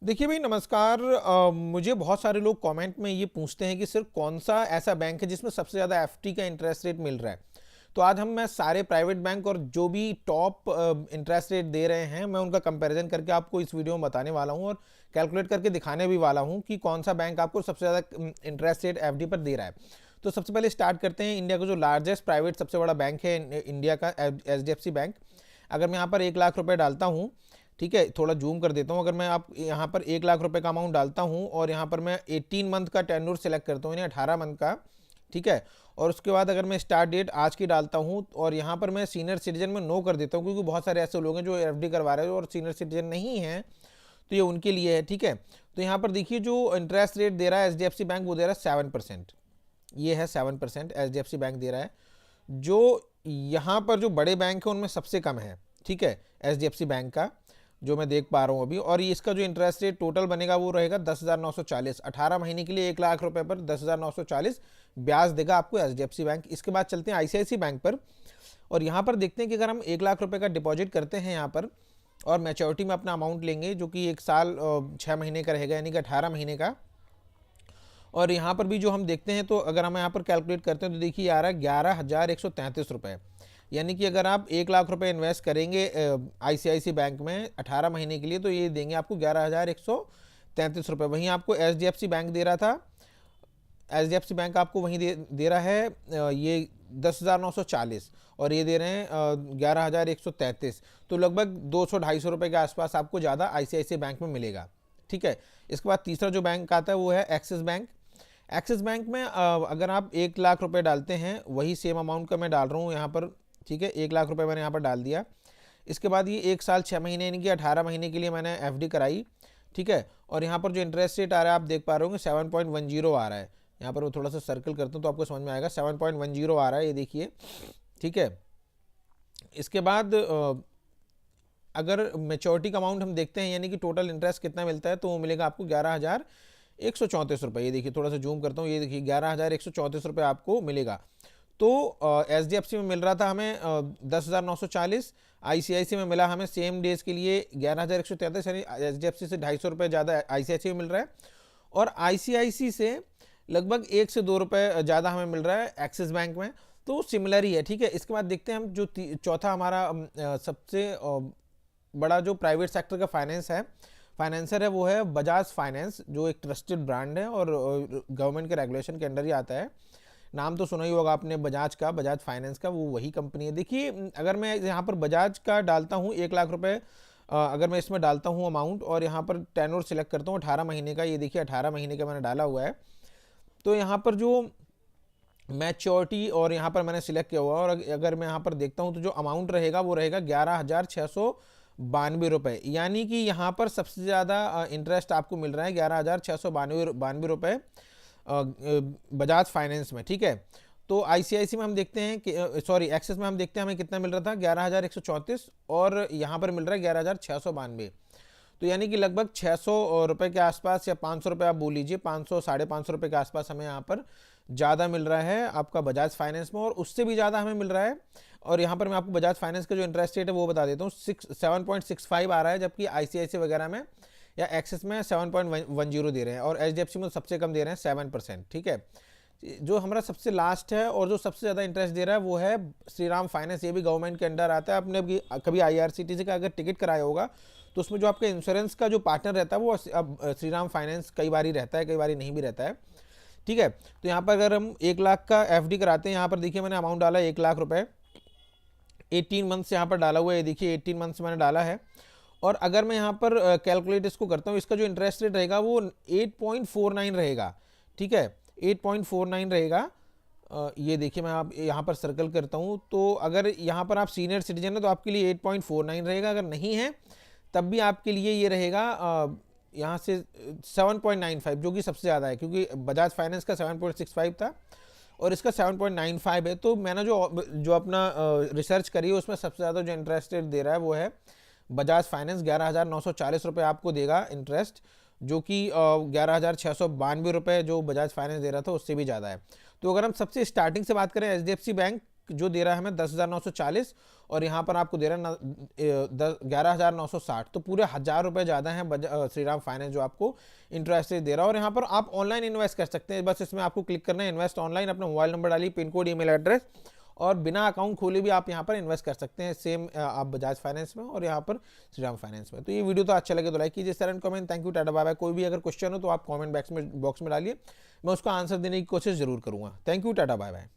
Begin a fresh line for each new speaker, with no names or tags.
देखिए भाई नमस्कार। मुझे बहुत सारे लोग कमेंट में ये पूछते हैं कि सर कौन सा ऐसा बैंक है जिसमें सबसे ज़्यादा एफडी का इंटरेस्ट रेट मिल रहा है। तो आज मैं सारे प्राइवेट बैंक और जो भी टॉप इंटरेस्ट रेट दे रहे हैं मैं उनका कंपैरिजन करके आपको इस वीडियो में बताने वाला हूं और कैलकुलेट करके दिखाने भी वाला हूं कि कौन सा बैंक आपको सबसे ज़्यादा इंटरेस्ट रेट एफडी पर दे रहा है। तो सबसे पहले स्टार्ट करते हैं। इंडिया का जो लार्जेस्ट प्राइवेट सबसे बड़ा बैंक है इंडिया का एचडीएफसी बैंक। अगर मैं यहाँ पर 1 लाख रुपए डालता हूँ, ठीक है, थोड़ा जूम कर देता हूँ। अगर मैं आप यहाँ पर 1 लाख रुपए का अमाउंट डालता हूँ और यहाँ पर मैं 18 मंथ का टेन्योर सेलेक्ट करता हूँ, यानी 18 मंथ का, ठीक है। और उसके बाद अगर मैं स्टार्ट डेट आज की डालता हूँ और यहाँ पर मैं सीनियर सिटीजन में नो कर देता हूँ, क्योंकि बहुत सारे ऐसे लोग हैं जो एफडी करवा रहे हैं और सीनियर सिटीजन नहीं है, तो ये उनके लिए है, ठीक है। तो यहाँ पर देखिए जो इंटरेस्ट रेट दे रहा है एचडीएफसी बैंक वो दे रहा है 7%। ये है 7% एचडीएफसी बैंक दे रहा है, जो यहाँ पर जो बड़े बैंक हैं उनमें सबसे कम है, ठीक है, एचडीएफसी बैंक का, जो मैं देख पा रहा हूँ अभी। और ये इसका जो इंटरेस्ट रेट टोटल बनेगा वो रहेगा 10,940। 18 महीने के लिए 1 लाख रुपए पर 10,940 ब्याज देगा आपको एचडीएफसी बैंक। इसके बाद चलते हैं आईसीआईसी बैंक पर, और यहाँ पर देखते हैं कि अगर हम 1 लाख रुपए का डिपॉजिट करते हैं यहाँ पर और मैच्योरिटी में अपना अमाउंट लेंगे जो कि 1 साल 6 महीने का रहेगा, यानी कि 18 महीने का। और यहाँ पर भी जो हम देखते हैं, तो अगर हम यहाँ पर कैलकुलेट करते हैं तो देखिए आ रहा है 11,133 रुपये। यानी कि अगर आप 1 लाख रुपए इन्वेस्ट करेंगे आईसीआईसी बैंक में 18 महीने के लिए, तो ये देंगे आपको 11,133 रुपये। वहीं आपको एचडीएफसी बैंक दे रहा था, एचडीएफसी बैंक आपको वहीं दे रहा है ये 10,940, और ये दे रहे हैं 11,133। तो लगभग 200-250 रुपये के आसपास आपको ज़्यादा आईसीआईसी बैंक में मिलेगा, ठीक है। इसके बाद तीसरा जो बैंक आता है वो है एक्सिस बैंक। एक्सिस बैंक में अगर आप 1 लाख रुपए डालते हैं, वही सेम अमाउंट का मैं डाल रहा हूँ यहाँ पर, ठीक है, 1 लाख रुपए मैंने यहाँ पर डाल दिया। इसके बाद ये 1 साल 6 महीने यानी कि 18 महीने के लिए मैंने एफडी कराई, ठीक है। और यहाँ पर जो इंटरेस्ट रेट आ रहा है आप देख पा रहे होंगे 7.10 आ रहा है। यहाँ पर मैं थोड़ा सा सर्कल करता हूँ तो आपको समझ में आएगा, 7.10 आ रहा है, ये देखिए, ठीक है। इसके बाद अगर मेच्योरिटी का अमाउंट हम देखते हैं, यानी कि टोटल इंटरेस्ट कितना मिलता है, तो वो मिलेगा आपको 11,134 रुपये। ये देखिए, थोड़ा सा जूम करता हूँ, ये देखिए 11,134 रुपये आपको मिलेगा। तो एच डी एफ सी में मिल रहा था हमें 10,940, आईसीआईसी में मिला हमें सेम डेज के लिए 11,133, यानी एच डी एफ सी से 250 रुपये ज़्यादा आईसीआईसी में मिल रहा है। और आईसीआईसी से लगभग 1 से 2 रुपये ज़्यादा हमें मिल रहा है एक्सिस बैंक में। तो सिमिलर ही है, ठीक है। इसके बाद देखते हैं हम जो चौथा हमारा सबसे बड़ा जो प्राइवेट सेक्टर का फाइनेंसर है वो है बजाज फाइनेंस, जो एक ट्रस्टेड ब्रांड है और गवर्नमेंट के रेगुलेशन के अंडर ही आता है। नाम तो सुना ही होगा आपने बजाज का, बजाज फाइनेंस का, वो वही कंपनी है। देखिए अगर मैं यहाँ पर बजाज का डालता हूँ 1 लाख रुपए, अगर मैं इसमें डालता हूँ अमाउंट और यहाँ पर टेन्योर सिलेक्ट करता हूँ 18 महीने का, ये देखिए 18 महीने का मैंने डाला हुआ है। तो यहाँ पर जो मैच्योरिटी और यहाँ पर मैंने सिलेक्ट किया हुआ है, और अगर मैं यहाँ पर देखता हूँ तो जो अमाउंट रहेगा वो रहेगा 11,692 रुपये। यानी कि यहाँ पर सबसे ज़्यादा इंटरेस्ट आपको मिल रहा है 11,692 रुपये बजाज फाइनेंस में, ठीक है। तो आईसीआईसी में हम देखते हैं कि सॉरी एक्सिस में हम देखते हैं हमें कितना मिल रहा था 11,134, और यहाँ पर मिल रहा है 11,692। तो यानी कि लगभग 600 रुपये के आसपास, या 500 रुपये आप बोल लीजिए, 500-550 रुपये के आसपास हमें यहाँ पर ज़्यादा मिल रहा है आपका बजाज फाइनेंस में, और उससे भी ज़्यादा हमें मिल रहा है। और यहाँ पर मैं आपको बजाज फाइनेंस का जो इंटरेस्ट रेट है वो बता देता हूँ, 7.65 आ रहा है, जबकि आईसीआईसी वगैरह में या एक्सिस में 7.10 दे रहे हैं, और एचडीएफसी में सबसे कम दे रहे हैं 7%, ठीक है। जो हमारा सबसे लास्ट है और जो सबसे ज़्यादा इंटरेस्ट दे रहा है वो है श्रीराम फाइनेंस। ये भी गवर्नमेंट के अंडर आता है। आपने कभी आईआरसीटीसी का अगर टिकट कराया होगा तो उसमें जो आपका इंश्योरेंस का जो पार्टनर रहता है वो अब श्रीराम फाइनेंस कई बार ही रहता है, कई बार नहीं भी रहता है, ठीक है। तो यहाँ पर अगर हम 1 लाख का एफडी कराते हैं, यहाँ पर देखिए मैंने अमाउंट डाला 1 लाख रुपए, 18 मंथ से यहाँ पर डाला हुआ है, ये देखिए 18 मंथ से मैंने डाला है। और अगर मैं यहाँ पर कैलकुलेट इसको करता हूँ, इसका जो इंटरेस्ट रेट रहेगा वो 8.49 रहेगा, ठीक है, 8.49 रहेगा। ये देखिए मैं आप यहाँ पर सर्कल करता हूँ, तो अगर यहाँ पर आप सीनियर सिटीजन है तो आपके लिए 8.49 रहेगा, अगर नहीं है तब भी आपके लिए ये रहेगा यहाँ से 7.95, जो कि सबसे ज़्यादा है, क्योंकि बजाज फाइनेंस का 7.65 था और इसका 7.95 है। तो मैंने जो अपना रिसर्च करी है उसमें सबसे ज़्यादा जो इंटरेस्ट रेट दे रहा है वो है बजाज फाइनेंस। 11,940 रुपये आपको देगा इंटरेस्ट, जो कि 11,692 रुपये जो बजाज फाइनेंस दे रहा था उससे भी ज़्यादा है। तो अगर हम सबसे स्टार्टिंग से बात करें एचडीएफसी बैंक जो दे रहा है हमें 10,940 और यहाँ पर आपको दे रहा है 11,960, तो पूरे 1,000 रुपये ज़्यादा है श्रीराम फाइनेंस जो आपको इंटरेस्ट दे रहा है। और यहाँ पर आप ऑनलाइन इन्वेस्ट कर सकते हैं, बस इसमें आपको क्लिक करना है इन्वेस्ट ऑनलाइन, अपना मोबाइल नंबर डालिए, पिन कोड, ईमेल एड्रेस, और बिना अकाउंट खोले भी आप यहाँ पर इन्वेस्ट कर सकते हैं, सेम आप बजाज फाइनेंस में और यहाँ पर श्रीराम फाइनेंस में। तो ये वीडियो तो अच्छा लगे तो लाइक कीजिए, share and comment. Thank you, tata bye bye. कोई भी अगर क्वेश्चन हो तो आप कमेंट बॉक्स में डालिए, मैं उसका आंसर देने की कोशिश जरूर करूँगा। Thank you, tata bye bye.